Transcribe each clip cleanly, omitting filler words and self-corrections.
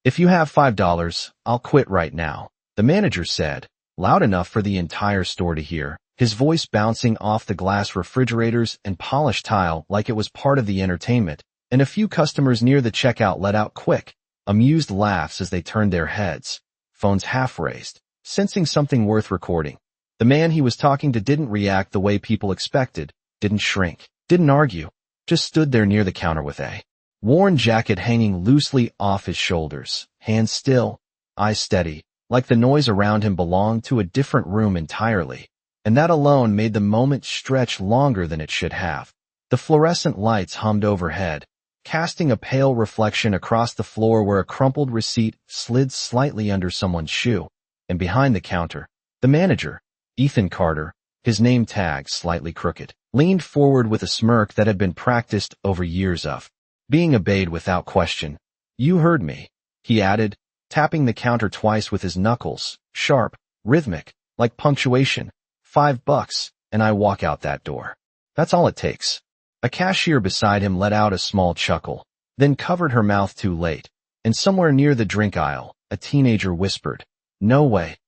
"If you have $5, I'll quit right now," the manager said, loud enough for the entire store to hear, his voice bouncing off the glass refrigerators and polished tile like it was part of the entertainment, and a few customers near the checkout let out quick, amused laughs as they turned their heads, phones half raised, sensing something worth recording. The man he was talking to didn't react the way people expected, didn't shrink, didn't argue, just stood there near the counter with a worn jacket hanging loosely off his shoulders, hands still, eyes steady, like the noise around him belonged to a different room entirely, and that alone made the moment stretch longer than it should have. The fluorescent lights hummed overhead, casting a pale reflection across the floor where a crumpled receipt slid slightly under someone's shoe, and behind the counter, the manager, Ethan Carter, his name tag slightly crooked, leaned forward with a smirk that had been practiced over years of being obeyed without question. "You heard me," he added, tapping the counter twice with his knuckles, sharp, rhythmic, like punctuation. $5, and I walk out that door. That's all it takes." A cashier beside him let out a small chuckle, then covered her mouth too late, and somewhere near the drink aisle, a teenager whispered, "No way."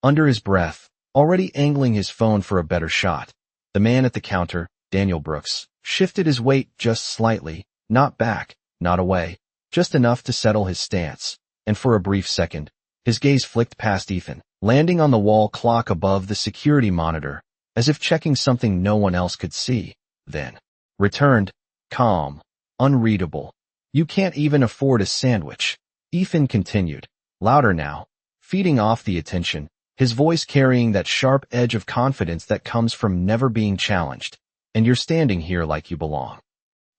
Under his breath, already angling his phone for a better shot, the man at the counter, Daniel Brooks, shifted his weight just slightly, not back, not away, just enough to settle his stance, and for a brief second, his gaze flicked past Ethan, landing on the wall clock above the security monitor, as if checking something no one else could see, then returned, calm, unreadable. "You can't even afford a sandwich," Ethan continued, louder now, feeding off the attention, his voice carrying that sharp edge of confidence that comes from never being challenged. "And you're standing here like you belong."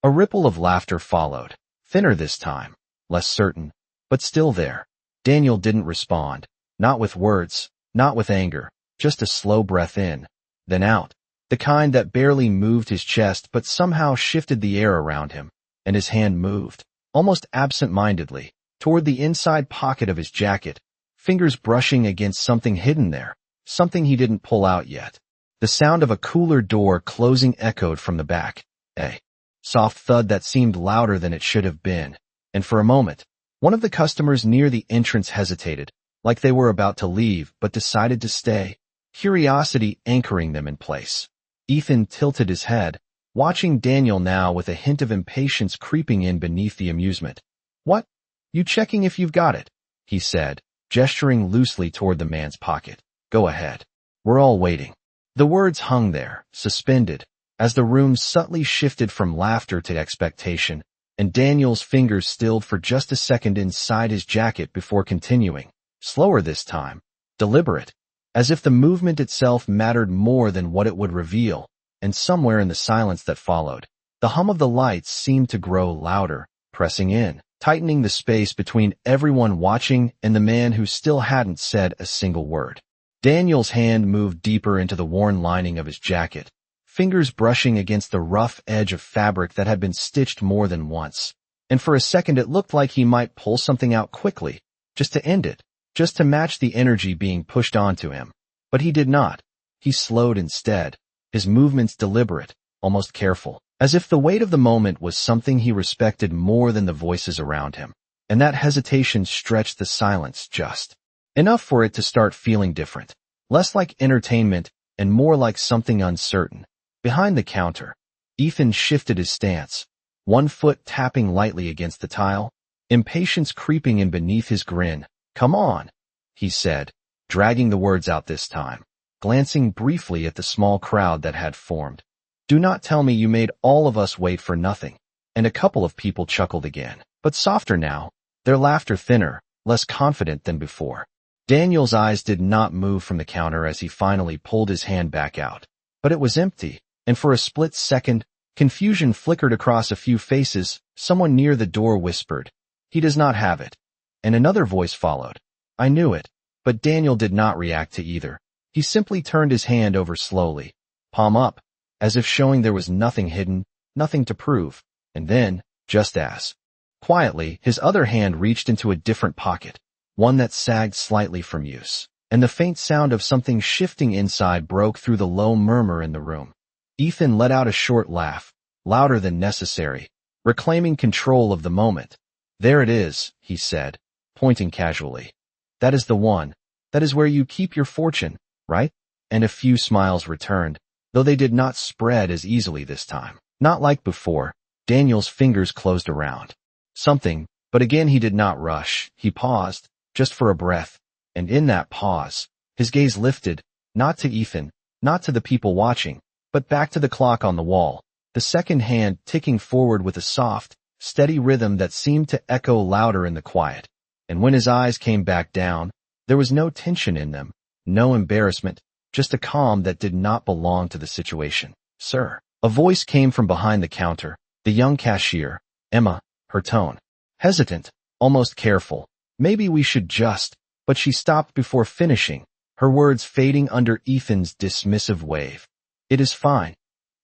A ripple of laughter followed, thinner this time, less certain, but still there. Daniel didn't respond, not with words, not with anger, just a slow breath in, then out, the kind that barely moved his chest but somehow shifted the air around him, and his hand moved, almost absent-mindedly, toward the inside pocket of his jacket, fingers brushing against something hidden there, something he didn't pull out yet. The sound of a cooler door closing echoed from the back, a soft thud that seemed louder than it should have been, and for a moment, one of the customers near the entrance hesitated, like they were about to leave but decided to stay, curiosity anchoring them in place. Ethan tilted his head, watching Daniel now with a hint of impatience creeping in beneath the amusement. "What? You checking if you've got it?" he said, gesturing loosely toward the man's pocket. "Go ahead. We're all waiting." The words hung there, suspended, as the room subtly shifted from laughter to expectation, and Daniel's fingers stilled for just a second inside his jacket before continuing, slower this time, deliberate, as if the movement itself mattered more than what it would reveal, and somewhere in the silence that followed, the hum of the lights seemed to grow louder, pressing in, tightening the space between everyone watching and the man who still hadn't said a single word. Daniel's hand moved deeper into the worn lining of his jacket, fingers brushing against the rough edge of fabric that had been stitched more than once, and for a second it looked like he might pull something out quickly, just to end it, just to match the energy being pushed onto him. But he did not. He slowed instead, his movements deliberate, almost careful, as if the weight of the moment was something he respected more than the voices around him, and that hesitation stretched the silence just enough for it to start feeling different, less like entertainment and more like something uncertain. Behind the counter, Ethan shifted his stance, one foot tapping lightly against the tile, impatience creeping in beneath his grin. "Come on," he said, dragging the words out this time, glancing briefly at the small crowd that had formed. "Do not tell me you made all of us wait for nothing." And a couple of people chuckled again, but softer now, their laughter thinner, less confident than before. Daniel's eyes did not move from the counter as he finally pulled his hand back out, but it was empty. And for a split second, confusion flickered across a few faces. Someone near the door whispered, "He does not have it." And another voice followed, "I knew it." But Daniel did not react to either. He simply turned his hand over slowly, palm up, as if showing there was nothing hidden, nothing to prove. And then, just as quietly, his other hand reached into a different pocket, one that sagged slightly from use, and the faint sound of something shifting inside broke through the low murmur in the room. Ethan let out a short laugh, louder than necessary, reclaiming control of the moment. "There it is," he said, pointing casually. That is the one. That is where you keep your fortune, right? And a few smiles returned, though they did not spread as easily this time. Not like before. Daniel's fingers closed around something, but again he did not rush. He paused, just for a breath, and in that pause, his gaze lifted, not to Ethan, not to the people watching, but back to the clock on the wall, the second hand ticking forward with a soft, steady rhythm that seemed to echo louder in the quiet. And when his eyes came back down, there was no tension in them, no embarrassment, just a calm that did not belong to the situation. Sir. A voice came from behind the counter, the young cashier, Emma, her tone hesitant, almost careful. Maybe we should just, but she stopped before finishing, her words fading under Ethan's dismissive wave. It is fine,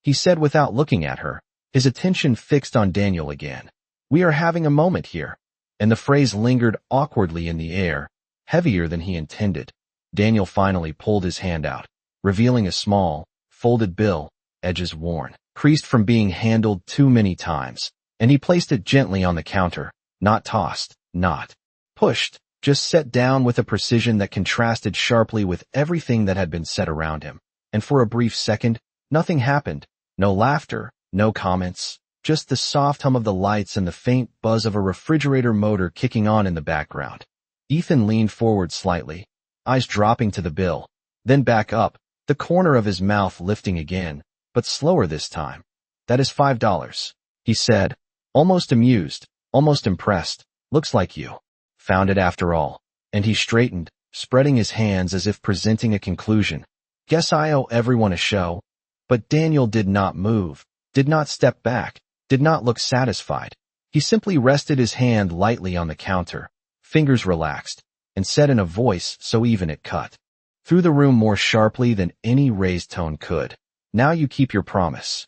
he said without looking at her, his attention fixed on Daniel again. We are having a moment here. And the phrase lingered awkwardly in the air, heavier than he intended. Daniel finally pulled his hand out, revealing a small, folded bill, edges worn, creased from being handled too many times, and he placed it gently on the counter, not tossed, not pushed, just set down with a precision that contrasted sharply with everything that had been said around him. And for a brief second, nothing happened. No laughter, no comments, just the soft hum of the lights and the faint buzz of a refrigerator motor kicking on in the background. Ethan leaned forward slightly, eyes dropping to the bill, then back up, the corner of his mouth lifting again, but slower this time. That is $5, he said, almost amused, almost impressed. Looks like you found it after all. And he straightened, spreading his hands as if presenting a conclusion. Guess I owe everyone a show. But Daniel did not move, did not step back, did not look satisfied. He simply rested his hand lightly on the counter, fingers relaxed, and said in a voice so even it cut through the room more sharply than any raised tone could. Now you keep your promise.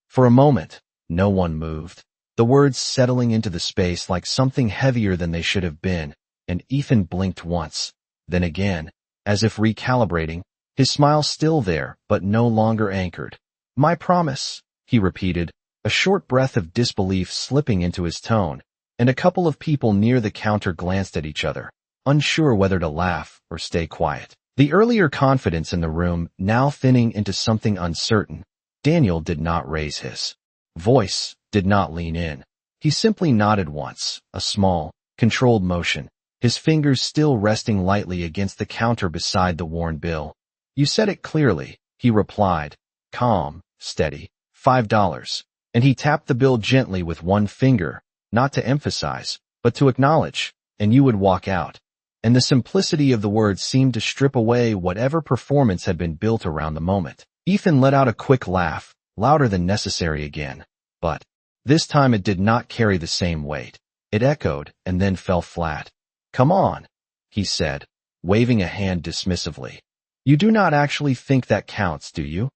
For a moment, no one moved, the words settling into the space like something heavier than they should have been, and Ethan blinked once, then again, as if recalibrating, his smile still there, but no longer anchored. My promise, he repeated, a short breath of disbelief slipping into his tone, and a couple of people near the counter glanced at each other, unsure whether to laugh or stay quiet. The earlier confidence in the room now thinning into something uncertain. Daniel did not raise his voice, did not lean in. He simply nodded once, a small, controlled motion, his fingers still resting lightly against the counter beside the worn bill. You said it clearly, he replied, calm, steady, $5. And he tapped the bill gently with one finger, not to emphasize, but to acknowledge, and you would walk out. And the simplicity of the words seemed to strip away whatever performance had been built around the moment. Ethan let out a quick laugh, louder than necessary again. But this time it did not carry the same weight. It echoed and then fell flat. Come on, he said, waving a hand dismissively. You do not actually think that counts, do you?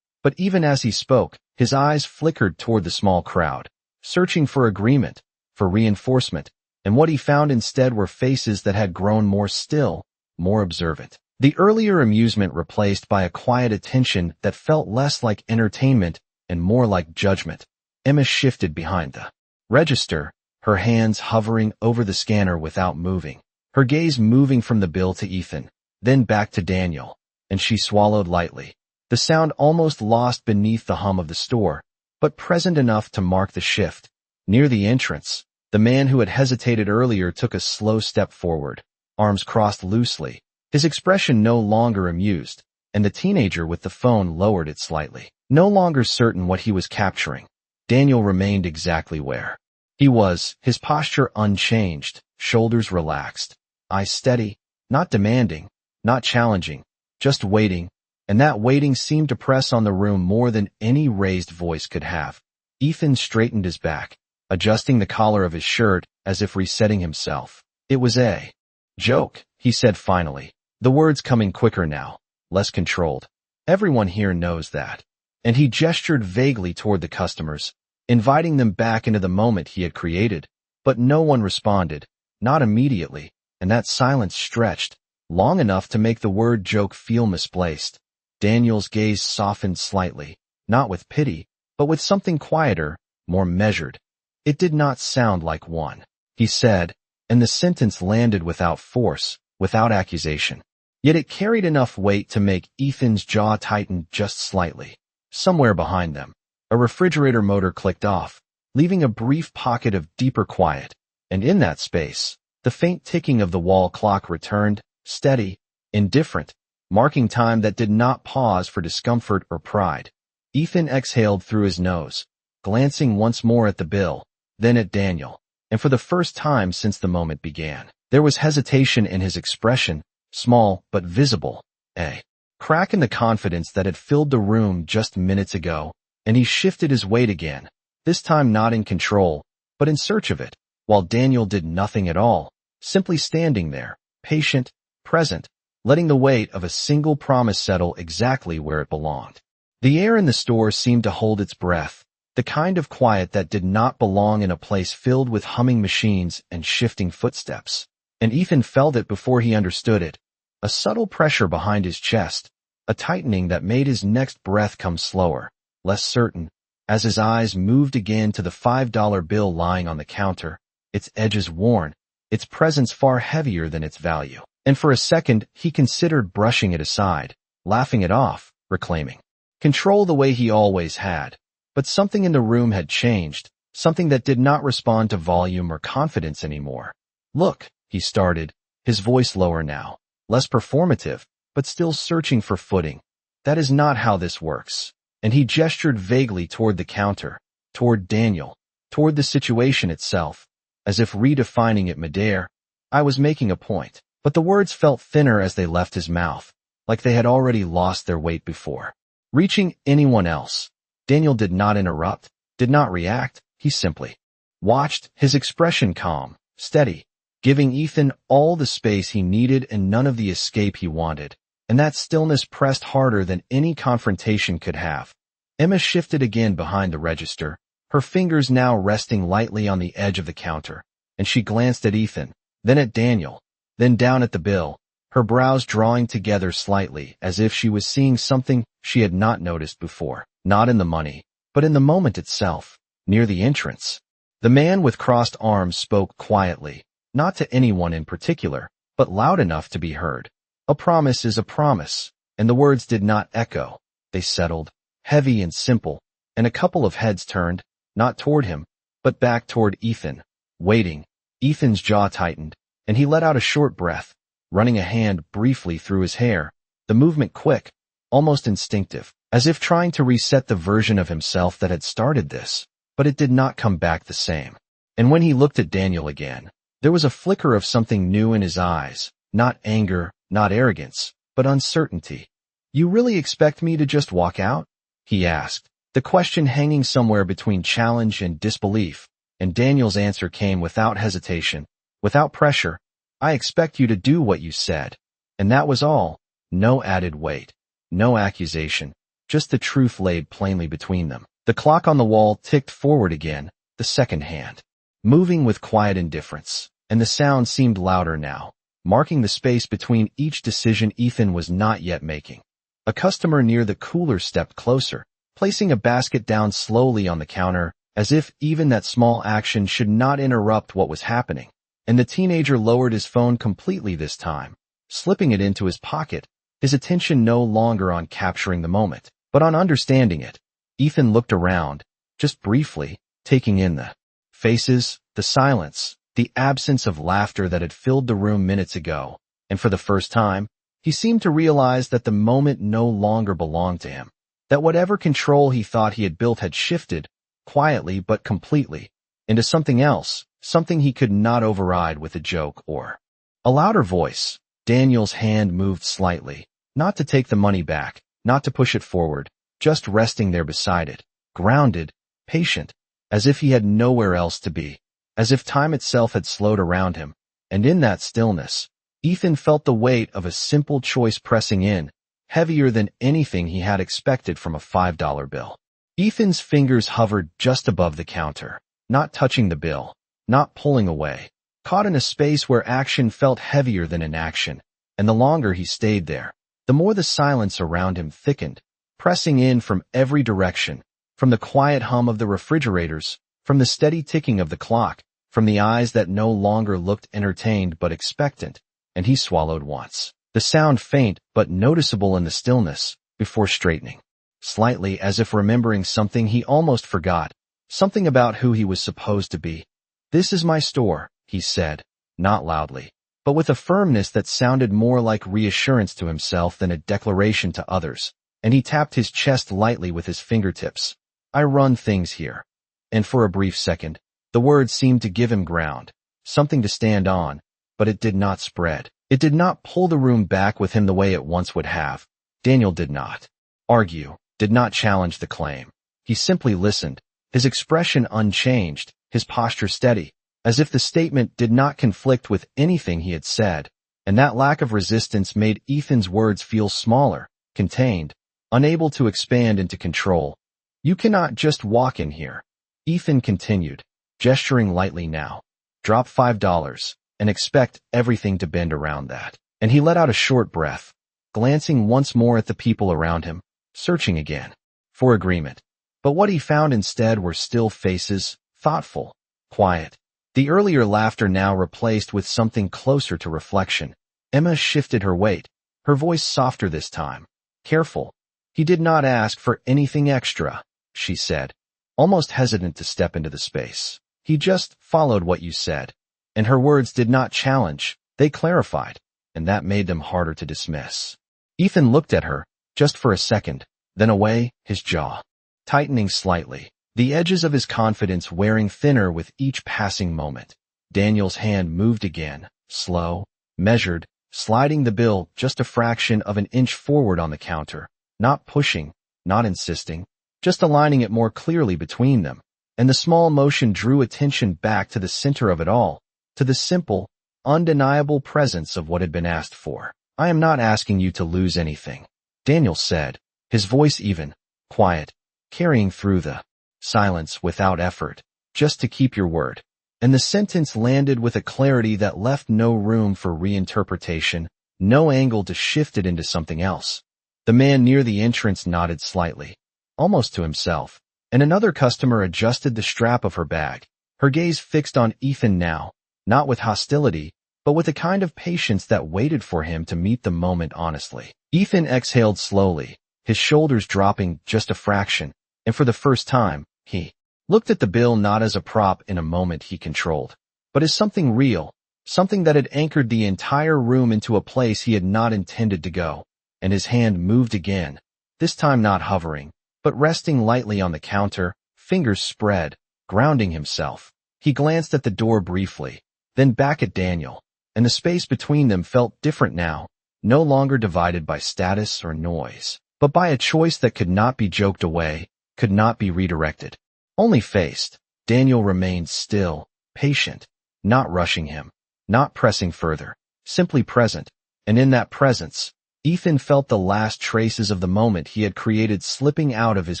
But even as he spoke, his eyes flickered toward the small crowd, searching for agreement, for reinforcement, and what he found instead were faces that had grown more still, more observant. The earlier amusement replaced by a quiet attention that felt less like entertainment and more like judgment. Emma shifted behind the register, her hands hovering over the scanner without moving, her gaze moving from the bill to Ethan, then back to Daniel, and she swallowed lightly, the sound almost lost beneath the hum of the store, but present enough to mark the shift. Near the entrance, the man who had hesitated earlier took a slow step forward, arms crossed loosely, his expression no longer amused, and the teenager with the phone lowered it slightly, no longer certain what he was capturing. Daniel remained exactly where he was, his posture unchanged, shoulders relaxed, eyes steady, not demanding, not challenging, just waiting, and that waiting seemed to press on the room more than any raised voice could have. Ethan straightened his back, adjusting the collar of his shirt as if resetting himself. It was a joke, he said finally, the words coming quicker now, less controlled. Everyone here knows that. And he gestured vaguely toward the customers, inviting them back into the moment he had created. But no one responded, not immediately, and that silence stretched, long enough to make the word joke feel misplaced. Daniel's gaze softened slightly, not with pity, but with something quieter, more measured. It did not sound like one, he said, and the sentence landed without force, without accusation. Yet it carried enough weight to make Ethan's jaw tighten just slightly. Somewhere behind them, a refrigerator motor clicked off, leaving a brief pocket of deeper quiet, and in that space, the faint ticking of the wall clock returned, steady, indifferent, marking time that did not pause for discomfort or pride. Ethan exhaled through his nose, glancing once more at the bill, then at Daniel, and for the first time since the moment began, there was hesitation in his expression, small but visible, a crack in the confidence that had filled the room just minutes ago, and he shifted his weight again, this time not in control, but in search of it, while Daniel did nothing at all, simply standing there, patient, present, letting the weight of a single promise settle exactly where it belonged. The air in the store seemed to hold its breath, the kind of quiet that did not belong in a place filled with humming machines and shifting footsteps. And Ethan felt it before he understood it, a subtle pressure behind his chest, a tightening that made his next breath come slower, less certain, as his eyes moved again to the $5 bill lying on the counter, its edges worn, its presence far heavier than its value. And for a second, he considered brushing it aside, laughing it off, reclaiming control the way he always had. But something in the room had changed, something that did not respond to volume or confidence anymore. "Look," he started, his voice lower now, less performative, but still searching for footing. "That is not how this works." And he gestured vaguely toward the counter, toward Daniel, toward the situation itself, as if redefining it midair. "I was making a point." But the words felt thinner as they left his mouth, like they had already lost their weight before. Reaching anyone else, Daniel did not interrupt, did not react, he simply watched, his expression calm, steady, giving Ethan all the space he needed and none of the escape he wanted, and that stillness pressed harder than any confrontation could have. Emma shifted again behind the register, her fingers now resting lightly on the edge of the counter, and she glanced at Ethan, then at Daniel, then down at the bill, her brows drawing together slightly as if she was seeing something she had not noticed before, not in the money, but in the moment itself, near the entrance. The man with crossed arms spoke quietly, not to anyone in particular, but loud enough to be heard. "A promise is a promise," and the words did not echo. They settled, heavy and simple, and a couple of heads turned, not toward him, but back toward Ethan, waiting. Ethan's jaw tightened, and he let out a short breath, running a hand briefly through his hair, the movement quick, almost instinctive, as if trying to reset the version of himself that had started this, but it did not come back the same. And when he looked at Daniel again, there was a flicker of something new in his eyes, not anger, not arrogance, but uncertainty. "You really expect me to just walk out?" he asked, the question hanging somewhere between challenge and disbelief, and Daniel's answer came without hesitation, without pressure. "I expect you to do what you said." And that was all. No added weight, no accusation, just the truth laid plainly between them. The clock on the wall ticked forward again, the second hand, moving with quiet indifference, and the sound seemed louder now, marking the space between each decision Ethan was not yet making. A customer near the cooler stepped closer, placing a basket down slowly on the counter, as if even that small action should not interrupt what was happening. And the teenager lowered his phone completely this time, slipping it into his pocket, his attention no longer on capturing the moment, but on understanding it. Ethan looked around, just briefly, taking in the faces, the silence, the absence of laughter that had filled the room minutes ago, and for the first time, he seemed to realize that the moment no longer belonged to him, that whatever control he thought he had built had shifted, quietly but completely, into something else, something he could not override with a joke or a louder voice. Daniel's hand moved slightly, not to take the money back, not to push it forward, just resting there beside it, grounded, patient, as if he had nowhere else to be, as if time itself had slowed around him, and in that stillness, Ethan felt the weight of a simple choice pressing in, heavier than anything he had expected from a $5 bill. Ethan's fingers hovered just above the counter, not touching the bill, not pulling away, caught in a space where action felt heavier than inaction, and the longer he stayed there, the more the silence around him thickened, pressing in from every direction, from the quiet hum of the refrigerators, from the steady ticking of the clock, from the eyes that no longer looked entertained but expectant, and he swallowed once. The sound faint but noticeable in the stillness, before straightening. Slightly as if remembering something he almost forgot, something about who he was supposed to be. "This is my store," he said, not loudly, but with a firmness that sounded more like reassurance to himself than a declaration to others, and he tapped his chest lightly with his fingertips. "I run things here." And for a brief second, the words seemed to give him ground, something to stand on, but it did not spread. It did not pull the room back with him the way it once would have. Daniel did not argue, did not challenge the claim. He simply listened, his expression unchanged, his posture steady, as if the statement did not conflict with anything he had said, and that lack of resistance made Ethan's words feel smaller, contained, unable to expand into control. "You cannot just walk in here," Ethan continued, gesturing lightly now. "Drop $5, and expect everything to bend around that." And he let out a short breath, glancing once more at the people around him, searching again for agreement. But what he found instead were still faces, thoughtful, quiet. The earlier laughter now replaced with something closer to reflection. Emma shifted her weight, her voice softer this time. "Careful. He did not ask for anything extra," she said, almost hesitant to step into the space. "He just followed what you said." And her words did not challenge, they clarified, and that made them harder to dismiss. Ethan looked at her, just for a second, then away, his jaw tightening slightly, the edges of his confidence wearing thinner with each passing moment. Daniel's hand moved again, slow, measured, sliding the bill just a fraction of an inch forward on the counter, not pushing, not insisting, just aligning it more clearly between them. And the small motion drew attention back to the center of it all, to the simple, undeniable presence of what had been asked for. "I am not asking you to lose anything," Daniel said, his voice even, quiet, carrying through the silence without effort, "just to keep your word." And the sentence landed with a clarity that left no room for reinterpretation, no angle to shift it into something else. The man near the entrance nodded slightly, almost to himself, and another customer adjusted the strap of her bag, her gaze fixed on Ethan now, not with hostility, but with a kind of patience that waited for him to meet the moment honestly. Ethan exhaled slowly, his shoulders dropping just a fraction, and for the first time, he looked at the bill not as a prop in a moment he controlled, but as something real, something that had anchored the entire room into a place he had not intended to go. And his hand moved again, this time not hovering, but resting lightly on the counter, fingers spread, grounding himself. He glanced at the door briefly, then back at Daniel, and the space between them felt different now, no longer divided by status or noise, but by a choice that could not be joked away, could not be redirected. Only faced, Daniel remained still, patient, not rushing him, not pressing further, simply present, and in that presence, Ethan felt the last traces of the moment he had created slipping out of his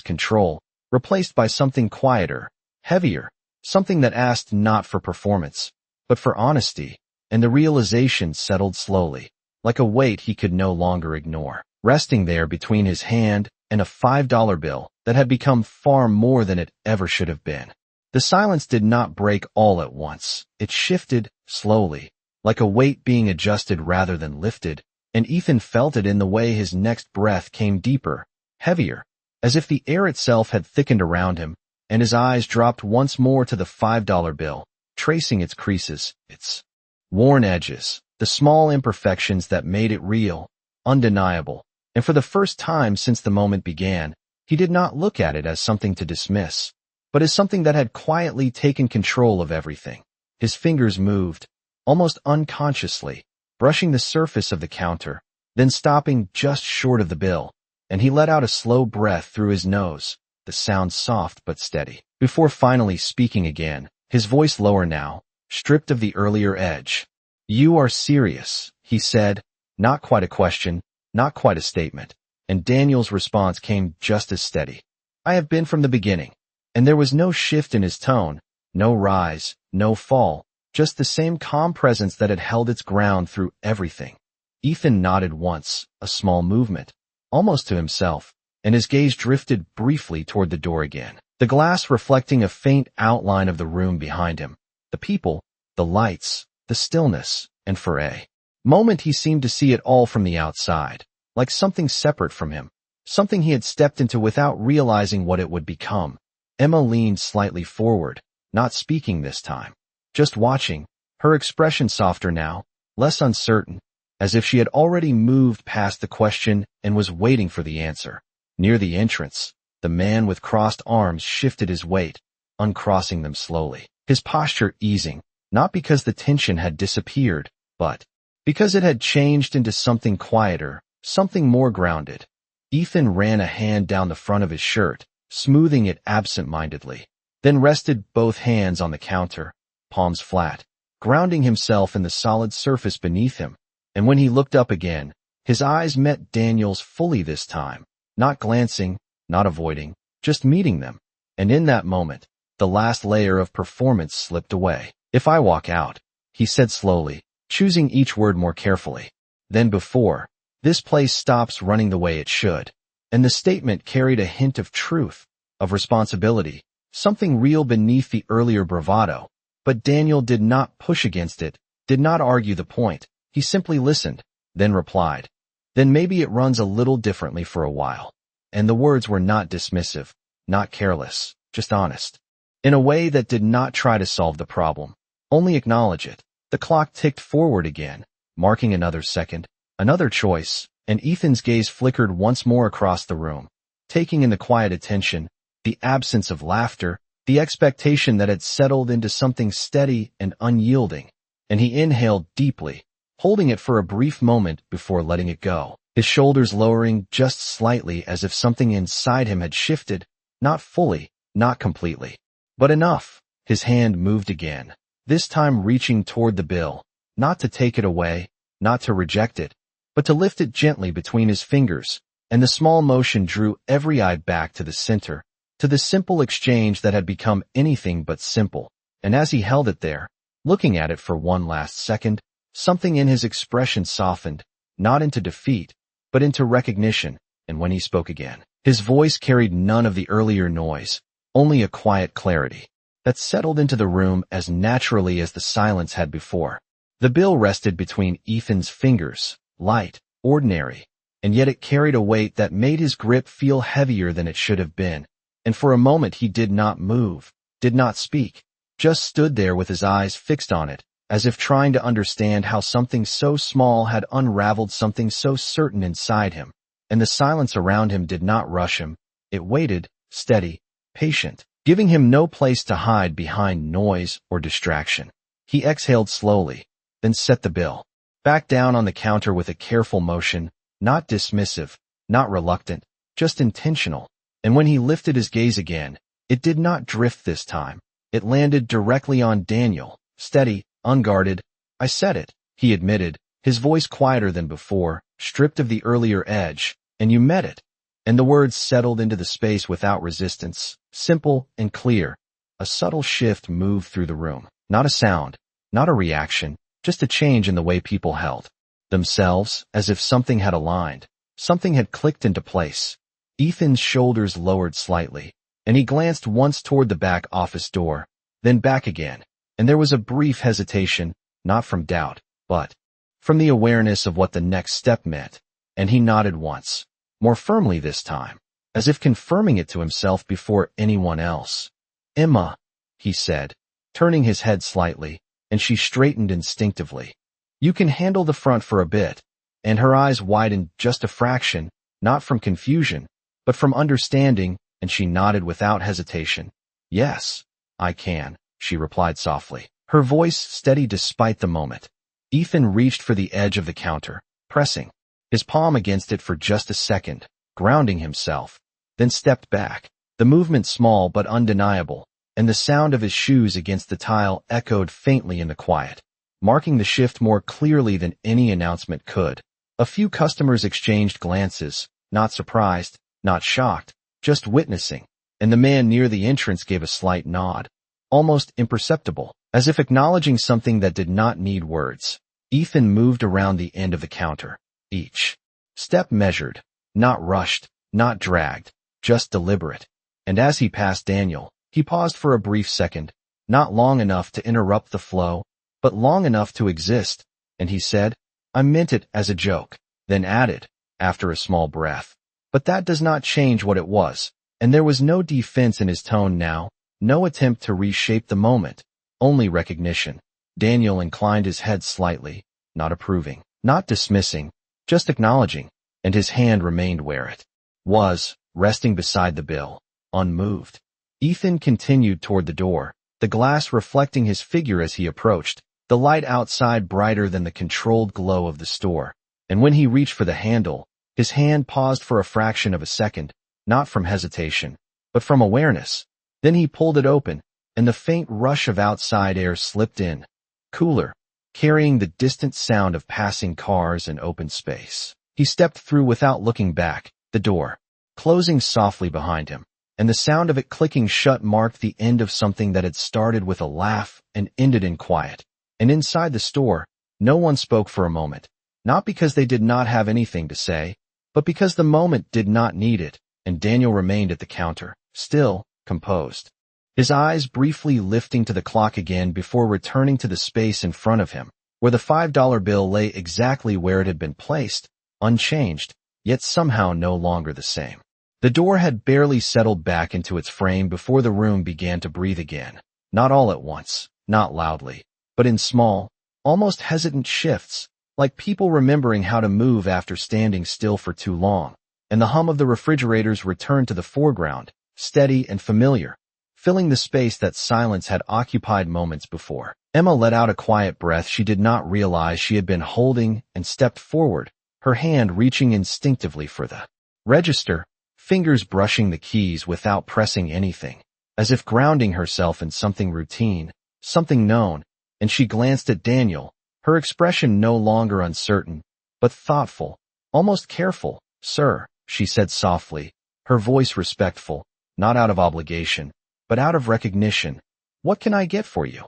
control, replaced by something quieter, heavier, something that asked not for performance, but for honesty, and the realization settled slowly, like a weight he could no longer ignore, resting there between his hand and a $5 bill that had become far more than it ever should have been. The silence did not break all at once. It shifted, slowly, like a weight being adjusted rather than lifted, and Ethan felt it in the way his next breath came deeper, heavier, as if the air itself had thickened around him, and his eyes dropped once more to the $5 bill, tracing its creases, its worn edges, the small imperfections that made it real, undeniable. And for the first time since the moment began, he did not look at it as something to dismiss, but as something that had quietly taken control of everything. His fingers moved, almost unconsciously, brushing the surface of the counter, then stopping just short of the bill, and he let out a slow breath through his nose, the sound soft but steady, before finally speaking again, his voice lower now, stripped of the earlier edge. "You are serious," he said, not quite a question, not quite a statement, and Daniel's response came just as steady. "I have been from the beginning." And there was no shift in his tone, no rise, no fall, just the same calm presence that had held its ground through everything. Ethan nodded once, a small movement, almost to himself, and his gaze drifted briefly toward the door again, the glass reflecting a faint outline of the room behind him. The people, the lights, the stillness, and for a moment he seemed to see it all from the outside, like something separate from him, something he had stepped into without realizing what it would become. Emma leaned slightly forward, not speaking this time, just watching, her expression softer now, less uncertain, as if she had already moved past the question and was waiting for the answer. Near the entrance, the man with crossed arms shifted his weight, uncrossing them slowly, his posture easing, not because the tension had disappeared, but because it had changed into something quieter, something more grounded. Ethan ran a hand down the front of his shirt, smoothing it absent-mindedly, then rested both hands on the counter, palms flat, grounding himself in the solid surface beneath him. And when he looked up again, his eyes met Daniel's fully this time, not glancing, not avoiding, just meeting them. And in that moment, the last layer of performance slipped away. "If I walk out," he said slowly, choosing each word more carefully than before, "this place stops running the way it should." And the statement carried a hint of truth, of responsibility, something real beneath the earlier bravado. But Daniel did not push against it, did not argue the point. He simply listened, then replied, "Then maybe it runs a little differently for a while." And the words were not dismissive, not careless, just honest. In a way that did not try to solve the problem, only acknowledge it. The clock ticked forward again, marking another second, another choice, and Ethan's gaze flickered once more across the room, taking in the quiet attention, the absence of laughter, the expectation that had settled into something steady and unyielding. And he inhaled deeply, holding it for a brief moment before letting it go, his shoulders lowering just slightly as if something inside him had shifted, not fully, not completely, but enough. His hand moved again, this time reaching toward the bill, not to take it away, not to reject it, but to lift it gently between his fingers, and the small motion drew every eye back to the center, to the simple exchange that had become anything but simple. And as he held it there, looking at it for one last second, something in his expression softened, not into defeat, but into recognition. And when he spoke again, his voice carried none of the earlier noise, only a quiet clarity that settled into the room as naturally as the silence had before. The bill rested between Ethan's fingers, light, ordinary, and yet it carried a weight that made his grip feel heavier than it should have been. And for a moment he did not move, did not speak, just stood there with his eyes fixed on it, as if trying to understand how something so small had unraveled something so certain inside him. And the silence around him did not rush him. It waited, steady, patient, giving him no place to hide behind noise or distraction. He exhaled slowly, then set the bill back down on the counter with a careful motion, not dismissive, not reluctant, just intentional. And when he lifted his gaze again, it did not drift this time. It landed directly on Daniel, steady, unguarded. "I said it," he admitted, his voice quieter than before, stripped of the earlier edge, "and you met it." And the words settled into the space without resistance, simple and clear. A subtle shift moved through the room. Not a sound, not a reaction, just a change in the way people held themselves, as if something had aligned, something had clicked into place. Ethan's shoulders lowered slightly, and he glanced once toward the back office door, then back again, and there was a brief hesitation, not from doubt, but from the awareness of what the next step meant. And he nodded once, more firmly this time, as if confirming it to himself before anyone else. "Emma," he said, turning his head slightly, and she straightened instinctively. "You can handle the front for a bit." And her eyes widened just a fraction, not from confusion, but from understanding, and she nodded without hesitation. "Yes, I can," she replied softly, her voice steady despite the moment. Ethan reached for the edge of the counter, pressing his palm against it for just a second, grounding himself, then stepped back, the movement small but undeniable, and the sound of his shoes against the tile echoed faintly in the quiet, marking the shift more clearly than any announcement could. A few customers exchanged glances, not surprised, not shocked, just witnessing, and the man near the entrance gave a slight nod, almost imperceptible, as if acknowledging something that did not need words. Ethan moved around the end of the counter, each step measured, not rushed, not dragged, just deliberate. And as he passed Daniel, he paused for a brief second, not long enough to interrupt the flow, but long enough to exist, and he said, "I meant it as a joke," then added, after a small breath, "But that does not change what it was," and there was no defense in his tone now, no attempt to reshape the moment, only recognition. Daniel inclined his head slightly, not approving, not dismissing, just acknowledging, and his hand remained where it was, resting beside the bill, unmoved. Ethan continued toward the door, the glass reflecting his figure as he approached, the light outside brighter than the controlled glow of the store. And when he reached for the handle, his hand paused for a fraction of a second, not from hesitation, but from awareness. Then he pulled it open, and the faint rush of outside air slipped in, cooler, carrying the distant sound of passing cars and open space. He stepped through without looking back, the door closing softly behind him, and the sound of it clicking shut marked the end of something that had started with a laugh and ended in quiet. And inside the store, no one spoke for a moment, not because they did not have anything to say, but because the moment did not need it, and Daniel remained at the counter, still, composed. His eyes briefly lifting to the clock again before returning to the space in front of him, where the $5 bill lay exactly where it had been placed, unchanged, yet somehow no longer the same. The door had barely settled back into its frame before the room began to breathe again, not all at once, not loudly, but in small, almost hesitant shifts, like people remembering how to move after standing still for too long, and the hum of the refrigerators returned to the foreground, steady and familiar, filling the space that silence had occupied moments before. Emma let out a quiet breath she did not realize she had been holding and stepped forward, her hand reaching instinctively for the register, fingers brushing the keys without pressing anything, as if grounding herself in something routine, something known, and she glanced at Daniel, her expression no longer uncertain, but thoughtful, almost careful. "Sir," she said softly, her voice respectful, not out of obligation, but out of recognition, "what can I get for you?"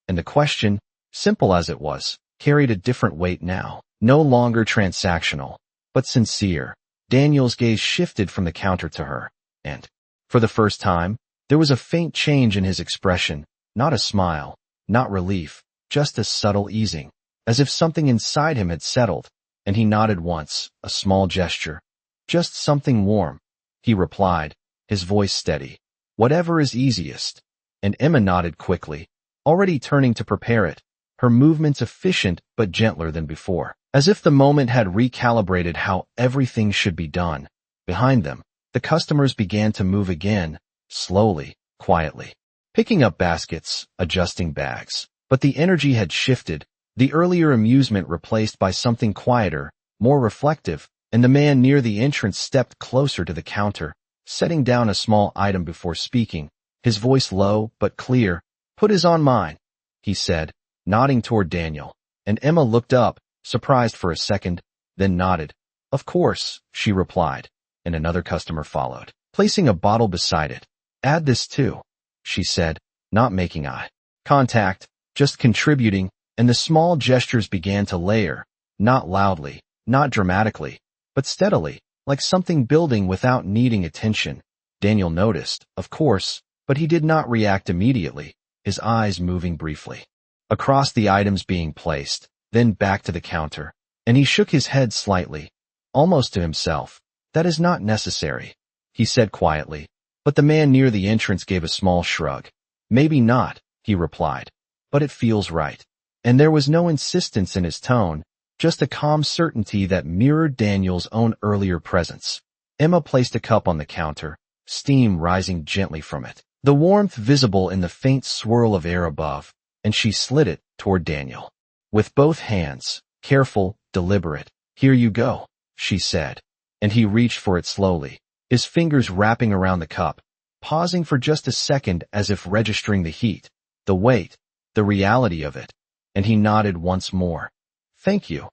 And the question, simple as it was, carried a different weight now, no longer transactional, but sincere. Daniel's gaze shifted from the counter to her, and, for the first time, there was a faint change in his expression, not a smile, not relief, just a subtle easing, as if something inside him had settled, and he nodded once, a small gesture. "Just something warm," he replied, his voice steady. "Whatever is easiest." And Emma nodded quickly, already turning to prepare it, her movements efficient but gentler than before, as if the moment had recalibrated how everything should be done. Behind them, the customers began to move again, slowly, quietly, picking up baskets, adjusting bags. But the energy had shifted, the earlier amusement replaced by something quieter, more reflective, and the man near the entrance stepped closer to the counter, setting down a small item before speaking, his voice low but clear. "Put is on mine," he said, nodding toward Daniel, and Emma looked up, surprised for a second, then nodded. "Of course," she replied, and another customer followed, placing a bottle beside it. "Add this too," she said, not making eye contact, just contributing, and the small gestures began to layer, not loudly, not dramatically, but steadily, like something building without needing attention. Daniel noticed, of course, but he did not react immediately, his eyes moving briefly across the items being placed, then back to the counter, and he shook his head slightly, almost to himself. "That is not necessary," he said quietly, but the man near the entrance gave a small shrug. "Maybe not," he replied, "but it feels right." And there was no insistence in his tone, just a calm certainty that mirrored Daniel's own earlier presence. Emma placed a cup on the counter, steam rising gently from it, the warmth visible in the faint swirl of air above, and she slid it toward Daniel. With both hands, careful, deliberate. "Here you go," she said, and he reached for it slowly, his fingers wrapping around the cup, pausing for just a second as if registering the heat, the weight, the reality of it, and he nodded once more. "Thank you,"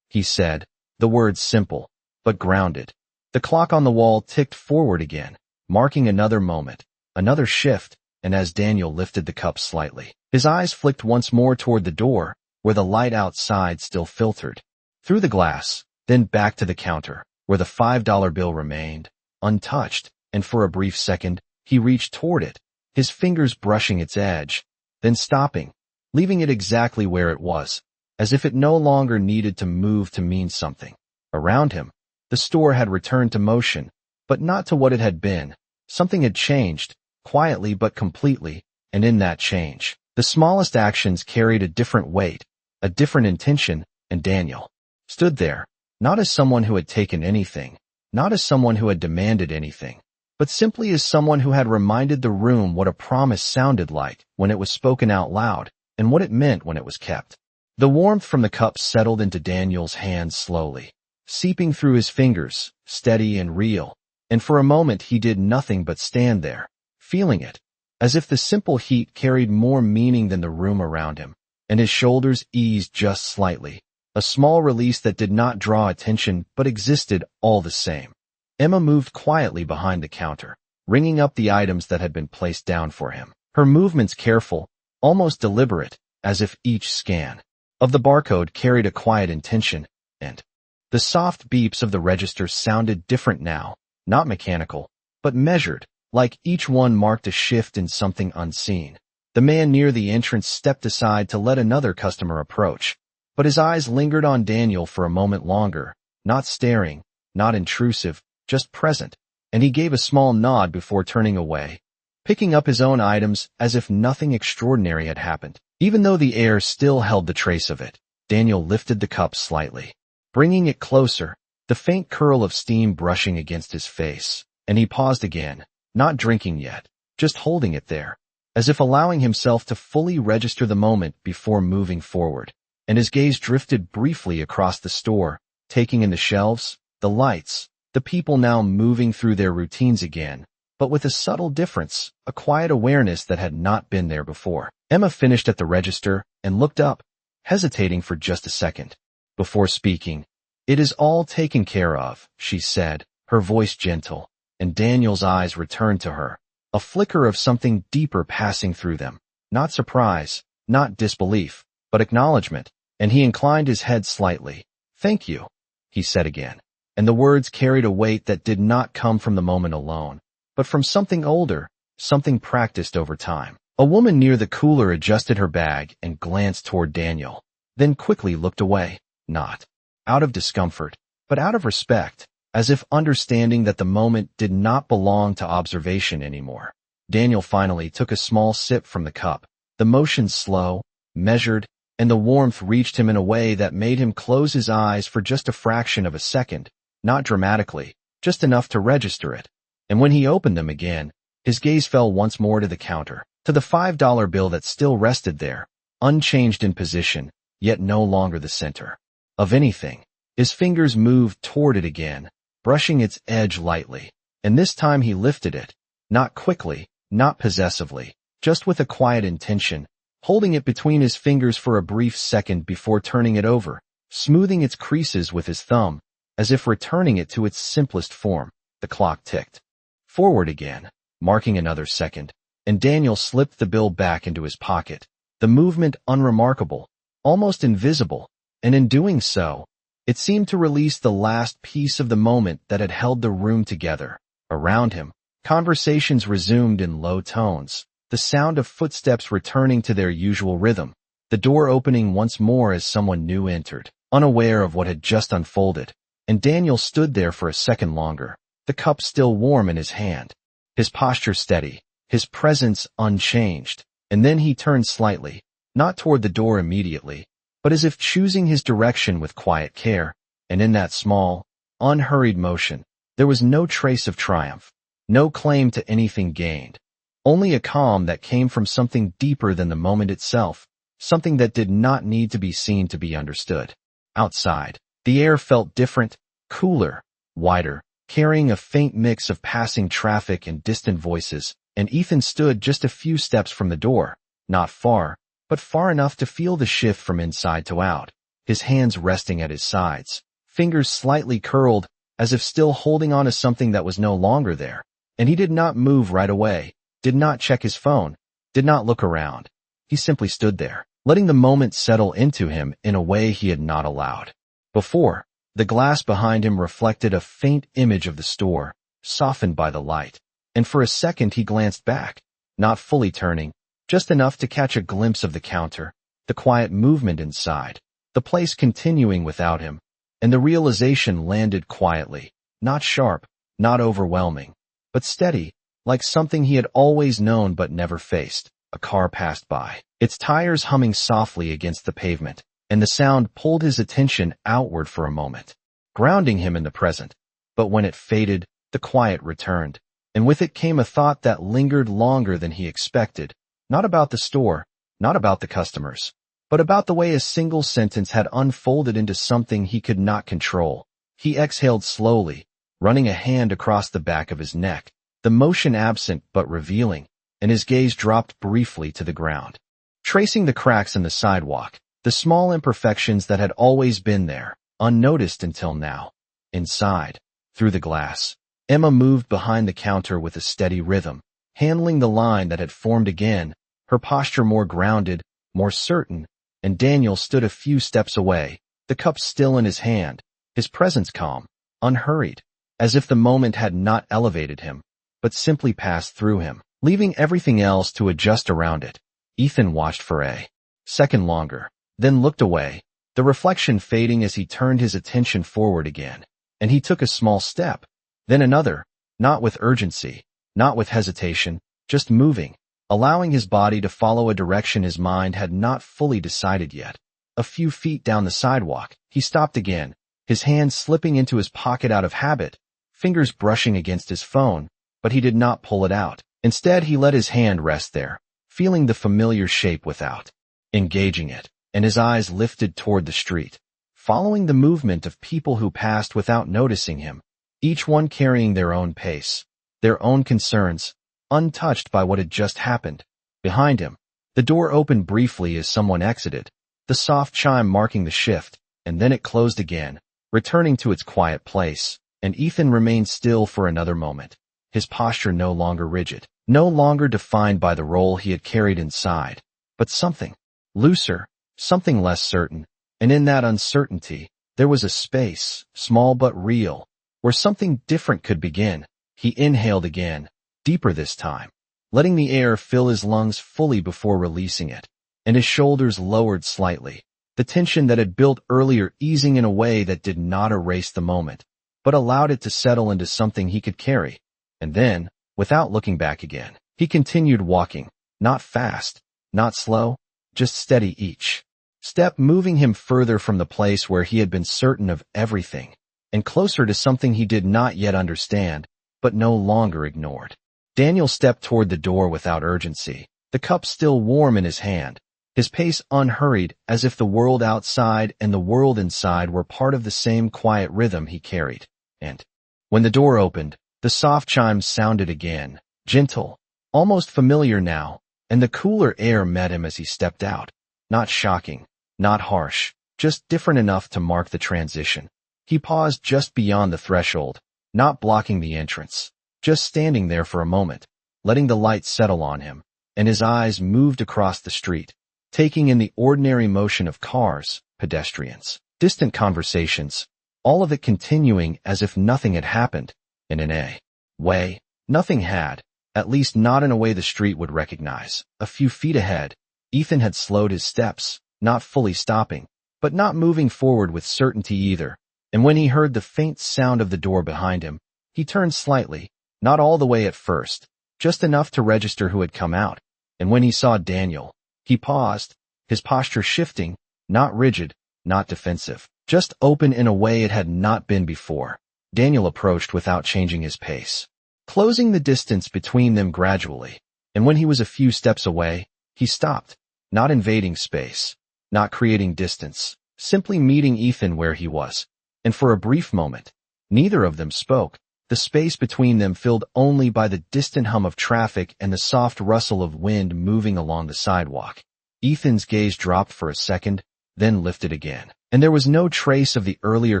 he said, the words simple, but grounded. The clock on the wall ticked forward again, marking another moment, another shift, and as Daniel lifted the cup slightly, his eyes flicked once more toward the door, where the light outside still filtered through the glass, then back to the counter, where the $5 bill remained, untouched, and for a brief second, he reached toward it, his fingers brushing its edge, then stopping, leaving it exactly where it was, as if it no longer needed to move to mean something. Around him, the store had returned to motion, but not to what it had been. Something had changed, quietly but completely, and in that change, the smallest actions carried a different weight, a different intention, and Daniel stood there, not as someone who had taken anything, not as someone who had demanded anything, but simply as someone who had reminded the room what a promise sounded like when it was spoken out loud, and what it meant when it was kept. The warmth from the cup settled into Daniel's hands slowly, seeping through his fingers, steady and real, and for a moment he did nothing but stand there, feeling it, as if the simple heat carried more meaning than the room around him, and his shoulders eased just slightly, a small release that did not draw attention but existed all the same. Emma moved quietly behind the counter, ringing up the items that had been placed down for him, her movements careful, almost deliberate, as if each scan of the barcode carried a quiet intention, and the soft beeps of the register sounded different now, not mechanical, but measured, like each one marked a shift in something unseen. The man near the entrance stepped aside to let another customer approach, but his eyes lingered on Daniel for a moment longer, not staring, not intrusive, just present, and he gave a small nod before turning away, picking up his own items as if nothing extraordinary had happened. Even though the air still held the trace of it, Daniel lifted the cup slightly, bringing it closer, the faint curl of steam brushing against his face, and he paused again, not drinking yet, just holding it there, as if allowing himself to fully register the moment before moving forward, and his gaze drifted briefly across the store, taking in the shelves, the lights, the people now moving through their routines again, but with a subtle difference, a quiet awareness that had not been there before. Emma finished at the register and looked up, hesitating for just a second. Before speaking, "It is all taken care of," she said, her voice gentle, and Daniel's eyes returned to her, a flicker of something deeper passing through them. Not surprise, not disbelief, but acknowledgement, and he inclined his head slightly. "Thank you," he said again, and the words carried a weight that did not come from the moment alone, but from something older, something practiced over time. A woman near the cooler adjusted her bag and glanced toward Daniel, then quickly looked away, not out of discomfort, but out of respect, as if understanding that the moment did not belong to observation anymore. Daniel finally took a small sip from the cup, the motion slow, measured, and the warmth reached him in a way that made him close his eyes for just a fraction of a second, not dramatically, just enough to register it. And when he opened them again, his gaze fell once more to the counter, to the $5 bill that still rested there, unchanged in position, yet no longer the center of anything. His fingers moved toward it again, brushing its edge lightly, and this time he lifted it, not quickly, not possessively, just with a quiet intention, holding it between his fingers for a brief second before turning it over, smoothing its creases with his thumb, as if returning it to its simplest form. The clock ticked forward again, marking another second, and Daniel slipped the bill back into his pocket, the movement unremarkable, almost invisible, and in doing so, it seemed to release the last piece of the moment that had held the room together. Around him, conversations resumed in low tones, the sound of footsteps returning to their usual rhythm, the door opening once more as someone new entered, unaware of what had just unfolded, and Daniel stood there for a second longer, the cup still warm in his hand, his posture steady, his presence unchanged, and then he turned slightly, not toward the door immediately, but as if choosing his direction with quiet care, and in that small, unhurried motion, there was no trace of triumph, no claim to anything gained, only a calm that came from something deeper than the moment itself, something that did not need to be seen to be understood. Outside, the air felt different, cooler, wider, carrying a faint mix of passing traffic and distant voices, and Ethan stood just a few steps from the door, not far, but far enough to feel the shift from inside to out, his hands resting at his sides, fingers slightly curled, as if still holding on to something that was no longer there. And he did not move right away, did not check his phone, did not look around. He simply stood there, letting the moment settle into him in a way he had not allowed before. The glass behind him reflected a faint image of the store, softened by the light, and for a second he glanced back, not fully turning, just enough to catch a glimpse of the counter, the quiet movement inside, the place continuing without him, and the realization landed quietly, not sharp, not overwhelming, but steady, like something he had always known but never faced. A car passed by, its tires humming softly against the pavement, and the sound pulled his attention outward for a moment, grounding him in the present. But when it faded, the quiet returned, and with it came a thought that lingered longer than he expected, not about the store, not about the customers, but about the way a single sentence had unfolded into something he could not control. He exhaled slowly, running a hand across the back of his neck, the motion absent but revealing, and his gaze dropped briefly to the ground, tracing the cracks in the sidewalk, the small imperfections that had always been there, unnoticed until now. Inside, through the glass, Emma moved behind the counter with a steady rhythm, handling the line that had formed again, her posture more grounded, more certain, and Daniel stood a few steps away, the cup still in his hand, his presence calm, unhurried, as if the moment had not elevated him, but simply passed through him, leaving everything else to adjust around it. Ethan watched for a second longer, then looked away, the reflection fading as he turned his attention forward again, and he took a small step, then another, not with urgency, not with hesitation, just moving, allowing his body to follow a direction his mind had not fully decided yet. A few feet down the sidewalk, he stopped again, his hand slipping into his pocket out of habit, fingers brushing against his phone, but he did not pull it out. Instead, he let his hand rest there, feeling the familiar shape without engaging it, and his eyes lifted toward the street, following the movement of people who passed without noticing him, each one carrying their own pace, their own concerns, untouched by what had just happened. Behind him, the door opened briefly as someone exited, the soft chime marking the shift, and then it closed again, returning to its quiet place, and Ethan remained still for another moment, his posture no longer rigid, no longer defined by the role he had carried inside, but something looser, something less certain, and in that uncertainty, there was a space, small but real, where something different could begin. He inhaled again, deeper this time, letting the air fill his lungs fully before releasing it, and his shoulders lowered slightly, the tension that had built earlier easing in a way that did not erase the moment, but allowed it to settle into something he could carry. And then, without looking back again, he continued walking, not fast, not slow, just steady, each step moving him further from the place where he had been certain of everything, and closer to something he did not yet understand, but no longer ignored. Daniel stepped toward the door without urgency, the cup still warm in his hand, his pace unhurried, as if the world outside and the world inside were part of the same quiet rhythm he carried. And when the door opened, the soft chimes sounded again, gentle, almost familiar now, and the cooler air met him as he stepped out. Not shocking, not harsh, just different enough to mark the transition. He paused just beyond the threshold, not blocking the entrance, just standing there for a moment, letting the light settle on him, and his eyes moved across the street, taking in the ordinary motion of cars, pedestrians, distant conversations, all of it continuing as if nothing had happened. And in a way, nothing had, at least not in a way the street would recognize. A few feet ahead, Ethan had slowed his steps, not fully stopping, but not moving forward with certainty either. And when he heard the faint sound of the door behind him, he turned slightly, not all the way at first, just enough to register who had come out. And when he saw Daniel, he paused, his posture shifting, not rigid, not defensive, just open in a way it had not been before. Daniel approached without changing his pace, closing the distance between them gradually, and when he was a few steps away, he stopped, not invading space, not creating distance, simply meeting Ethan where he was. And for a brief moment, neither of them spoke, the space between them filled only by the distant hum of traffic and the soft rustle of wind moving along the sidewalk. Ethan's gaze dropped for a second, then lifted again, and there was no trace of the earlier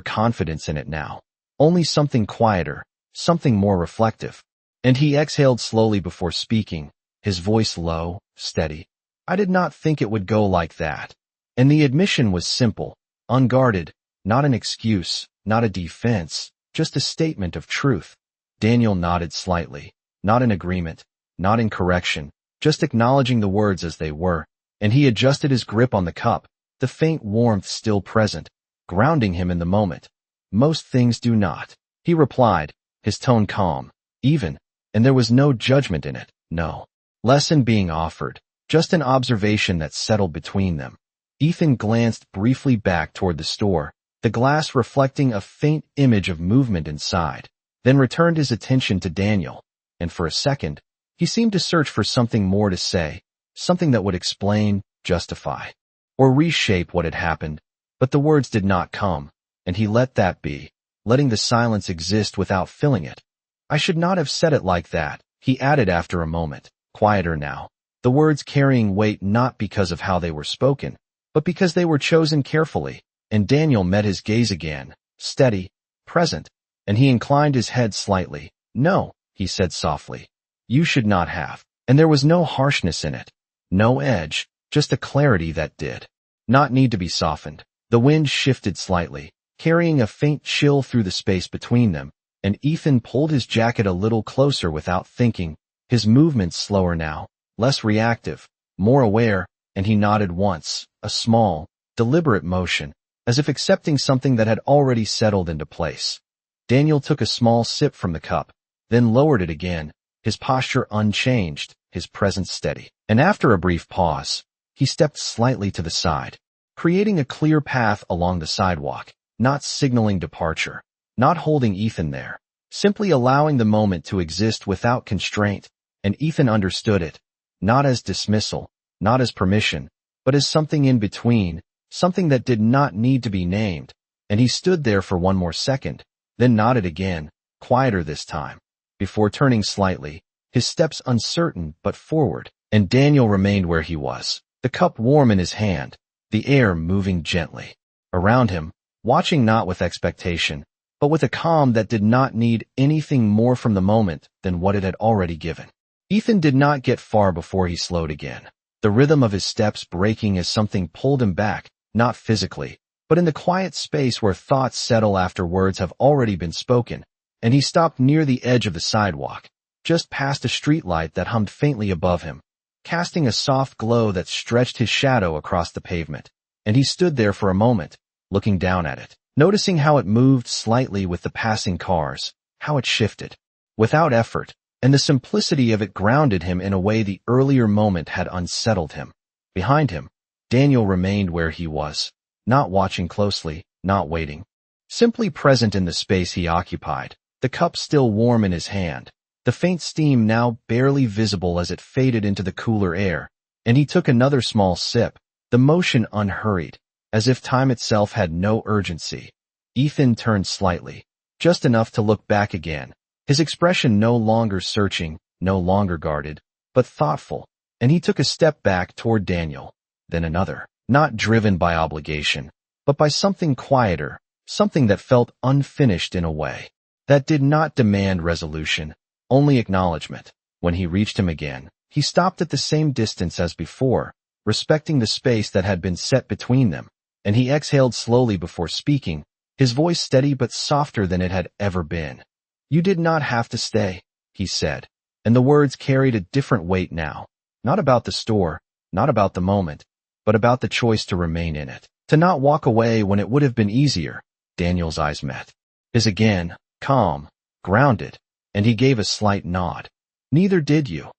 confidence in it now. Only something quieter, something more reflective. And he exhaled slowly before speaking, his voice low, steady. I did not think it would go like that. And the admission was simple, unguarded, not an excuse, not a defense, just a statement of truth. Daniel nodded slightly, not in agreement, not in correction, just acknowledging the words as they were, and he adjusted his grip on the cup, the faint warmth still present, grounding him in the moment. Most things do not, he replied, his tone calm, even, and there was no judgment in it, no lesson being offered, just an observation that settled between them. Ethan glanced briefly back toward the store, the glass reflecting a faint image of movement inside, then returned his attention to Daniel, and for a second, he seemed to search for something more to say, something that would explain, justify, or reshape what had happened, but the words did not come, and he let that be, letting the silence exist without filling it. I should not have said it like that, he added after a moment, quieter now, the words carrying weight not because of how they were spoken, but because they were chosen carefully, and Daniel met his gaze again, steady, present, and he inclined his head slightly. No, he said softly. You should not have. And there was no harshness in it. No edge, just a clarity that did not need to be softened. The wind shifted slightly, carrying a faint chill through the space between them, and Ethan pulled his jacket a little closer without thinking, his movements slower now, less reactive, more aware, and he nodded once, a small, deliberate motion, as if accepting something that had already settled into place. Daniel took a small sip from the cup, then lowered it again, his posture unchanged, his presence steady. And after a brief pause, he stepped slightly to the side, creating a clear path along the sidewalk, not signaling departure, not holding Ethan there, simply allowing the moment to exist without constraint, and Ethan understood it, not as dismissal, not as permission, but as something in between, something that did not need to be named, and he stood there for one more second, then nodded again, quieter this time, before turning slightly, his steps uncertain but forward, and Daniel remained where he was, the cup warm in his hand, the air moving gently around him, watching not with expectation, but with a calm that did not need anything more from the moment than what it had already given. Ethan did not get far before he slowed again, the rhythm of his steps breaking as something pulled him back, not physically, but in the quiet space where thoughts settle after words have already been spoken, and he stopped near the edge of the sidewalk, just past a streetlight that hummed faintly above him, casting a soft glow that stretched his shadow across the pavement, and he stood there for a moment, looking down at it, noticing how it moved slightly with the passing cars, how it shifted, without effort, and the simplicity of it grounded him in a way the earlier moment had unsettled him. Behind him, Daniel remained where he was, not watching closely, not waiting, simply present in the space he occupied, the cup still warm in his hand, the faint steam now barely visible as it faded into the cooler air, and he took another small sip, the motion unhurried, as if time itself had no urgency. Ethan turned slightly, just enough to look back again, his expression no longer searching, no longer guarded, but thoughtful, and he took a step back toward Daniel, then another, not driven by obligation, but by something quieter, something that felt unfinished in a way, that did not demand resolution, only acknowledgement. When he reached him again, he stopped at the same distance as before, respecting the space that had been set between them, and he exhaled slowly before speaking, his voice steady but softer than it had ever been. You did not have to stay, he said, and the words carried a different weight now, not about the store, not about the moment, but about the choice to remain in it, to not walk away when it would have been easier. Daniel's eyes met his again, calm, grounded, and he gave a slight nod. Neither did you,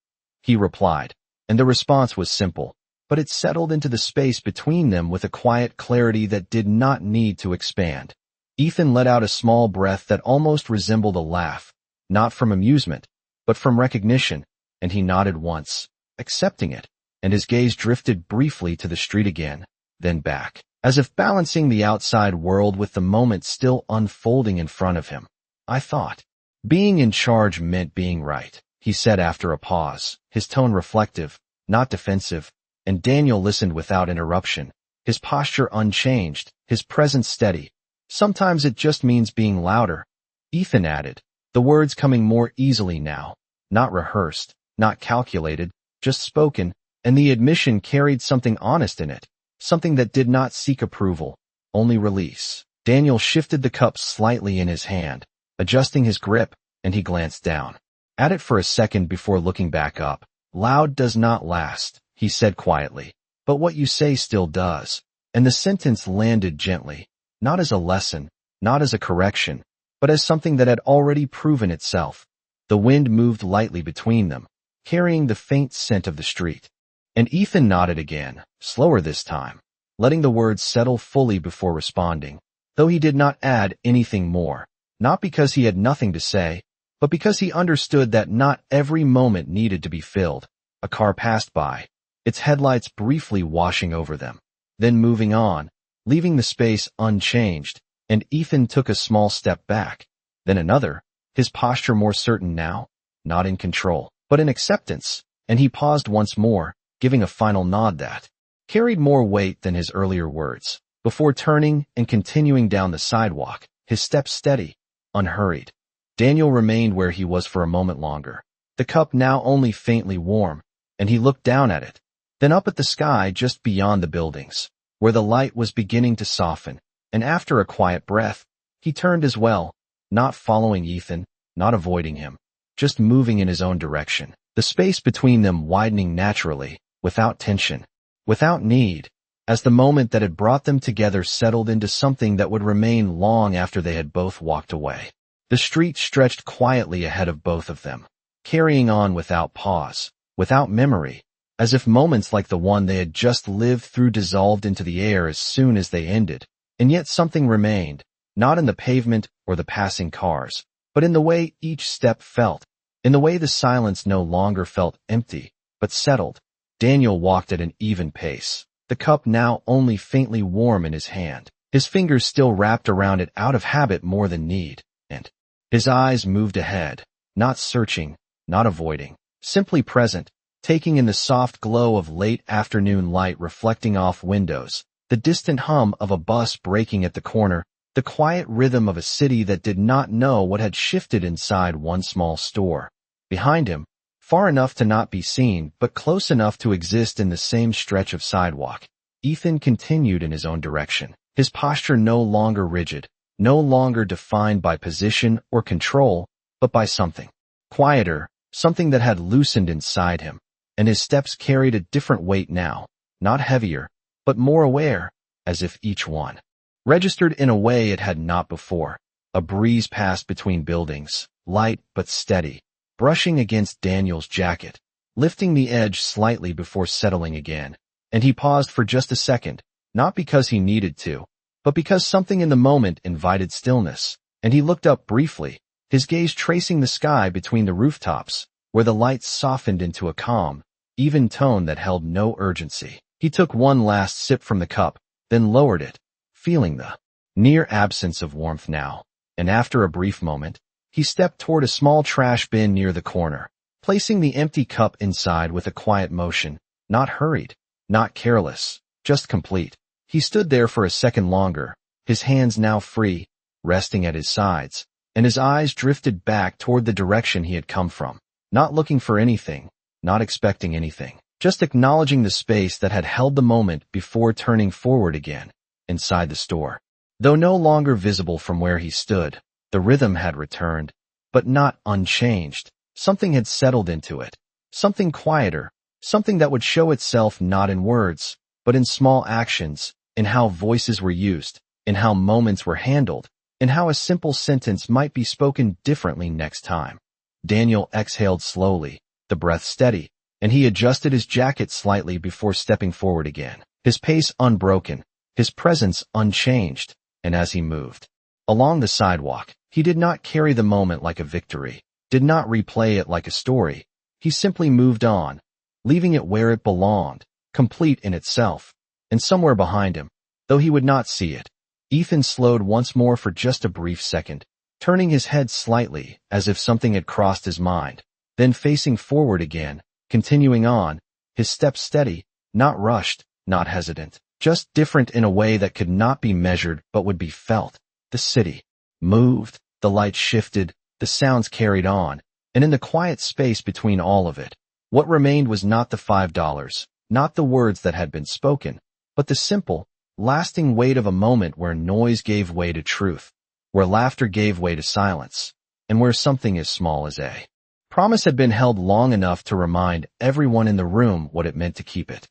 he replied, and the response was simple, but it settled into the space between them with a quiet clarity that did not need to expand. Ethan let out a small breath that almost resembled a laugh, not from amusement, but from recognition, and he nodded once, accepting it, and his gaze drifted briefly to the street again, then back, as if balancing the outside world with the moment still unfolding in front of him. I thought being in charge meant being right, he said after a pause, his tone reflective, not defensive, and Daniel listened without interruption, his posture unchanged, his presence steady. Sometimes it just means being louder, Ethan added, the words coming more easily now, not rehearsed, not calculated, just spoken, and the admission carried something honest in it, something that did not seek approval, only release. Daniel shifted the cup slightly in his hand, adjusting his grip, and he glanced down at it for a second before looking back up, Loud does not last, he said quietly, but what you say still does. And the sentence landed gently, not as a lesson, not as a correction, but as something that had already proven itself. The wind moved lightly between them, carrying the faint scent of the street. And Ethan nodded again, slower this time, letting the words settle fully before responding, though he did not add anything more, not because he had nothing to say, but because he understood that not every moment needed to be filled. A car passed by, its headlights briefly washing over them, then moving on, leaving the space unchanged, and Ethan took a small step back, then another, his posture more certain now, not in control, but in acceptance, and he paused once more, giving a final nod that carried more weight than his earlier words, before turning and continuing down the sidewalk, his steps steady, unhurried. Daniel remained where he was for a moment longer, the cup now only faintly warm, and he looked down at it, then up at the sky just beyond the buildings, where the light was beginning to soften, and after a quiet breath, he turned as well, not following Ethan, not avoiding him, just moving in his own direction, the space between them widening naturally, without tension, without need, as the moment that had brought them together settled into something that would remain long after they had both walked away. The street stretched quietly ahead of both of them, carrying on without pause, without memory, as if moments like the one they had just lived through dissolved into the air as soon as they ended, and yet something remained, not in the pavement or the passing cars, but in the way each step felt, in the way the silence no longer felt empty, but settled. Daniel walked at an even pace, the cup now only faintly warm in his hand, his fingers still wrapped around it out of habit more than need, and his eyes moved ahead, not searching, not avoiding, simply present, taking in the soft glow of late afternoon light reflecting off windows, the distant hum of a bus braking at the corner, the quiet rhythm of a city that did not know what had shifted inside one small store. Behind him, far enough to not be seen, but close enough to exist in the same stretch of sidewalk, Ethan continued in his own direction, his posture no longer rigid, no longer defined by position or control, but by something quieter, something that had loosened inside him, and his steps carried a different weight now, not heavier, but more aware, as if each one registered in a way it had not before. A breeze passed between buildings, light but steady, brushing against Daniel's jacket, lifting the edge slightly before settling again, and he paused for just a second, not because he needed to, but because something in the moment invited stillness, and he looked up briefly, his gaze tracing the sky between the rooftops, where the lights softened into a calm, even tone that held no urgency. He took one last sip from the cup, then lowered it, feeling the near absence of warmth now, and after a brief moment, he stepped toward a small trash bin near the corner, placing the empty cup inside with a quiet motion, not hurried, not careless, just complete. He stood there for a second longer, his hands now free, resting at his sides, and his eyes drifted back toward the direction he had come from, not looking for anything, not expecting anything, just acknowledging the space that had held the moment before turning forward again, inside the store. Though no longer visible from where he stood, the rhythm had returned, but not unchanged. Something had settled into it, something quieter, something that would show itself not in words, but in small actions, in how voices were used, in how moments were handled, in how a simple sentence might be spoken differently next time. Daniel exhaled slowly, the breath steady, and he adjusted his jacket slightly before stepping forward again, his pace unbroken, his presence unchanged, and as he moved along the sidewalk, he did not carry the moment like a victory, did not replay it like a story. He simply moved on, leaving it where it belonged, complete in itself. And somewhere behind him, though he would not see it, Ethan slowed once more for just a brief second, turning his head slightly as if something had crossed his mind, then facing forward again, continuing on, his steps steady, not rushed, not hesitant, just different in a way that could not be measured but would be felt. The city moved, the lights shifted, the sounds carried on, and in the quiet space between all of it, what remained was not the $5, not the words that had been spoken, but the simple, lasting weight of a moment where noise gave way to truth, where laughter gave way to silence, and where something as small as a Promise had been held long enough to remind everyone in the room what it meant to keep it.